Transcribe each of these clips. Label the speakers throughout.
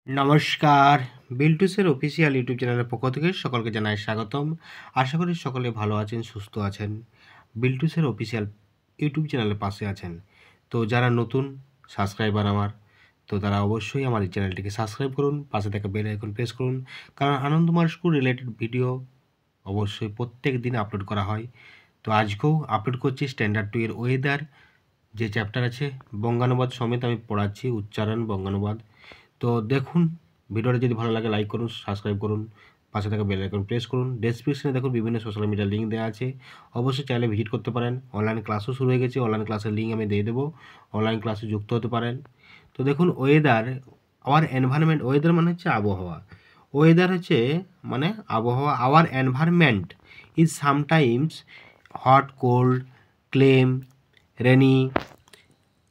Speaker 1: নমস্কার, বিল্টুসের official YouTube চ্যানেলের পক্ষ থেকে সকলকে জানাই স্বাগতম। আশা করি সকলে ভালো আছেন, সুস্থ আছেন। বিল্টুসের অফিসিয়াল ইউটিউব চ্যানেলের পাশে আছেন। তো যারা নতুন সাবস্ক্রাইবার আমার, তো তারা অবশ্যই আমার এই চ্যানেলটিকে সাবস্ক্রাইব করুন, পাশে থাকা বেল আইকন প্রেস করুন, কারণ আনন্দমার স্কুল রিলেটেড ভিডিও অবশ্যই প্রত্যেক দিন আপলোড করা হয়। তো আজকেও আপলোড করছি স্ট্যান্ডার্ড 2 এর ওয়েদার যে চ্যাপ্টার আছে, বঙ্গানুবাদ সমেত আমি পড়াচ্ছি, উচ্চারণ বঙ্গানুবাদ। তো দেখুন, ভিডিওটা যদি ভালো লাগে লাইক করুন, সাবস্ক্রাইব করুন, পাশে থাকা বেল আইকন প্রেস করুন। ডেসক্রিপশনে দেখুন বিভিন্ন সোশ্যাল মিডিয়ার লিঙ্ক দেওয়া আছে, অবশ্যই চাইলে ভিজিট করতে পারেন। অনলাইন ক্লাসও শুরু হয়ে গেছে, অনলাইন ক্লাসের লিঙ্ক আমি দিয়ে দেবো, অনলাইন ক্লাসে যুক্ত হতে পারেন। তো দেখুন, ওয়েদার আওয়ার এনভায়রনমেন্ট, ওয়েদার মানে হচ্ছে আবহাওয়া, ওয়েদার হচ্ছে মানে আবহাওয়া। Our environment is sometimes hot, cold, calm, rainy,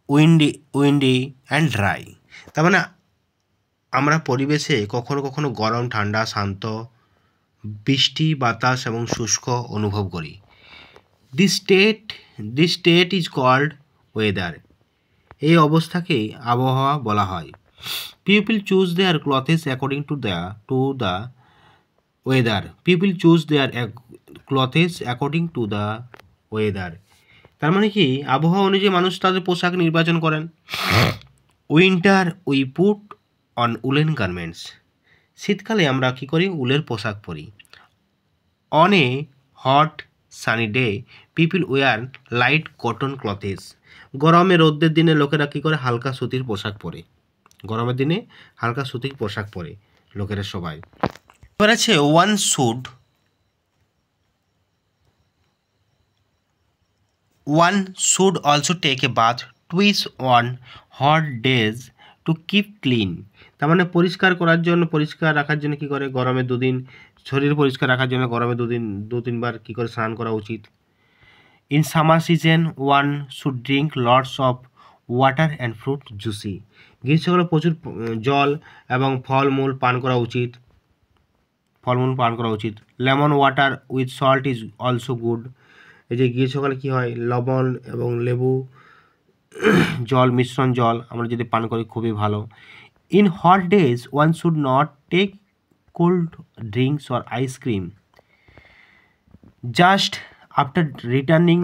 Speaker 1: windy and dry. তার মানে আমরা পরিবেশে কখনো কখনো গরম, ঠান্ডা, শান্ত, বৃষ্টি, বাতাস এবং শুষ্ক অনুভব করি। This state is called weather. এই অবস্থাকেই আবহাওয়া বলা হয়। People choose their clothes according to the weather. People choose their clothes according to the weather. তার মানে কি, আবহাওয়া অনুযায়ী মানুষ তাদের পোশাক নির্বাচন করেন। Winter we put on woollen garments. শীতকালে আমরা কী করি? উলের পোশাক পরি। On a hot sunny day people wear light cotton clothes. গরমে রোদ্রের দিনে লোকেরা কী করে? হালকা সুতির পোশাক পরে। গরমের দিনে হালকা সুতির পোশাক পরে লোকেরা সবাই। এবার আছে one should also take a bath twice on hot days to keep clean. তার মানে পরিষ্কার রাখার জন্য কী করে? গরমে দুদিন শরীর পরিষ্কার রাখার জন্য গরমে দু তিনবার কী করে স্নান করা উচিত। In summer season one should drink lots of water and fruit juicy. গ্রীষ্মকালে প্রচুর জল এবং ফলমূল পান করা উচিত। Lemon water with salt is also good. এই যে গ্রীষ্মকালে কী হয়? লবণ এবং লেবু মিশ্রণ জল আমরা যদি পান করি খুবই ভালো। In hot days one should not take cold drinks or ice cream just after returning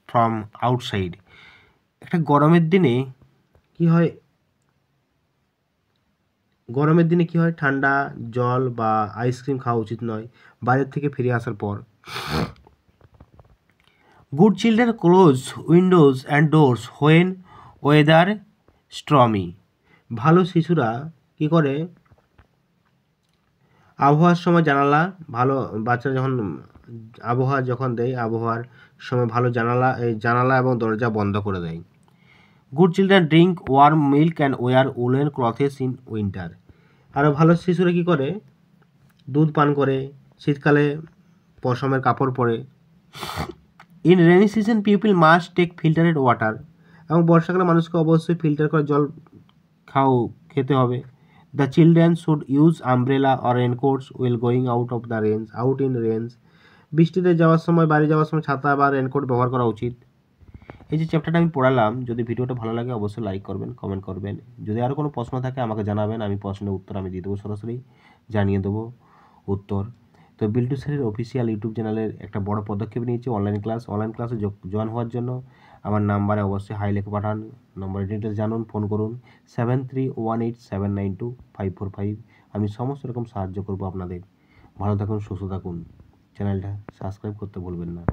Speaker 1: from outside. একটা গরমের দিনে কি হয়? ঠান্ডা জল বা আইসক্রিম খাওয়া উচিত নয় বাইরের থেকে ফিরে আসার পর। Good children close windows and doors when weather stormy. ভালো শিশুরা কী করে? আবহাওয়ার সময় বাচ্চারা যখন আবহাওয়া দেয়, আবহাওয়ার সময় ভালো জানালা এবং দরজা বন্ধ করে দেয়। Good children drink warm milk and wear woollen clothes in winter. আরও ভালো শিশুরা কী করে? দুধ পান করে, শীতকালে পশমের কাপড় পরে। In rainy season people must take filtered water. এবং বর্ষাকালে মানুষকে অবশ্যই ফিল্টার করে জল খেতে হবে। The children should use umbrella or raincoats will going out in rains. বৃষ্টিতে বাইরে যাওয়ার সময় ছাতা বা রেনকোট ব্যবহার করা উচিত। এই যে চ্যাপ্টারটা আমি পড়ালাম, যদি ভিডিওটা ভালো লাগে অবশ্যই লাইক করবেন, কমেন্ট করবেন। যদি আরও কোনো প্রশ্ন থাকে আমাকে জানাবেন, আমি প্রশ্নের উত্তর আমি দিয়ে দেবো, সরাসরি জানিয়ে দেবো উত্তর। তো বিল্টু স্যারের অফিসিয়াল ইউটিউব চ্যানেলের একটা বড় পদক্ষেপ নিয়েছি, অনলাইন ক্লাসে জয়েন হওয়ার জন্য আমার নাম্বারে অবশ্যই হাই লিখে পাঠান। নম্বরের ডিটেলস জানুন, ফোন করুন 7318792545। আমি সমস্ত রকম সাহায্য করব আপনাদের। ভালো থাকুন, সুস্থ থাকুন, চ্যানেলটা সাবস্ক্রাইব করতে ভুলবেন না।